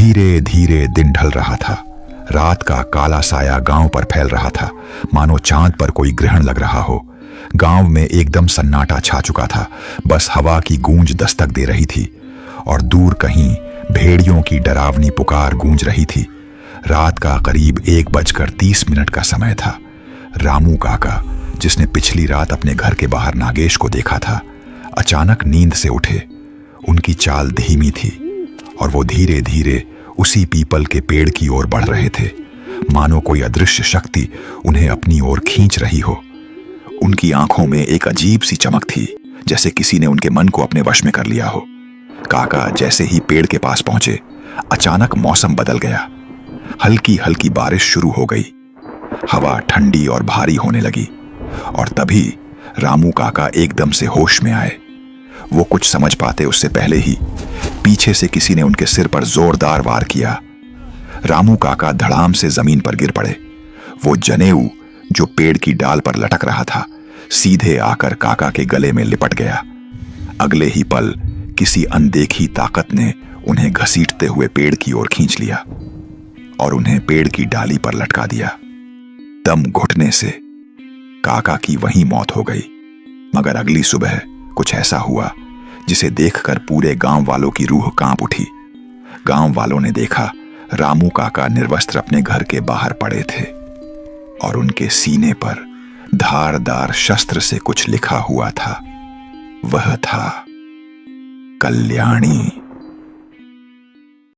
धीरे धीरे दिन ढल रहा था। रात का काला साया गांव पर फैल रहा था, मानो चांद पर कोई ग्रहण लग रहा हो। गांव में एकदम सन्नाटा छा चुका था, बस हवा की गूंज दस्तक दे रही थी और दूर कहीं भेड़ियों की डरावनी पुकार गूंज रही थी। रात का करीब 1:30 का समय था। रामू काका, जिसने पिछली रात अपने घर के बाहर नागेश को देखा था, अचानक नींद से उठे। उनकी चाल धीमी थी और वो धीरे धीरे उसी पीपल के पेड़ की ओर बढ़ रहे थे, मानो कोई अदृश्य शक्ति उन्हें अपनी ओर खींच रही हो। उनकी आंखों में एक अजीब सी चमक थी, जैसे किसी ने उनके मन को अपने वश में कर लिया हो। काका जैसे ही पेड़ के पास पहुंचे, अचानक मौसम बदल गया। हल्की हल्की बारिश शुरू हो गई। हवा ठंडी और भारी होने लगी और तभी रामू काका एकदम से होश में आए। वो कुछ समझ पाते उससे पहले ही पीछे से किसी ने उनके सिर पर जोरदार वार किया। रामू काका धड़ाम से जमीन पर गिर पड़े। वो जनेऊ जो पेड़ की डाल पर लटक रहा था, सीधे आकर काका के गले में लिपट गया। अगले ही पल किसी अनदेखी ताकत ने उन्हें घसीटते हुए पेड़ की ओर खींच लिया और उन्हें पेड़ की डाली पर लटका दिया। दम घुटने से काका की वहीं मौत हो गई। मगर अगली सुबह कुछ ऐसा हुआ जिसे देखकर पूरे गांव वालों की रूह कांप उठी। गांव वालों ने देखा रामू काका निर्वस्त्र अपने घर के बाहर पड़े थे और उनके सीने पर धारदार शस्त्र से कुछ लिखा हुआ था। वह था कल्याणी।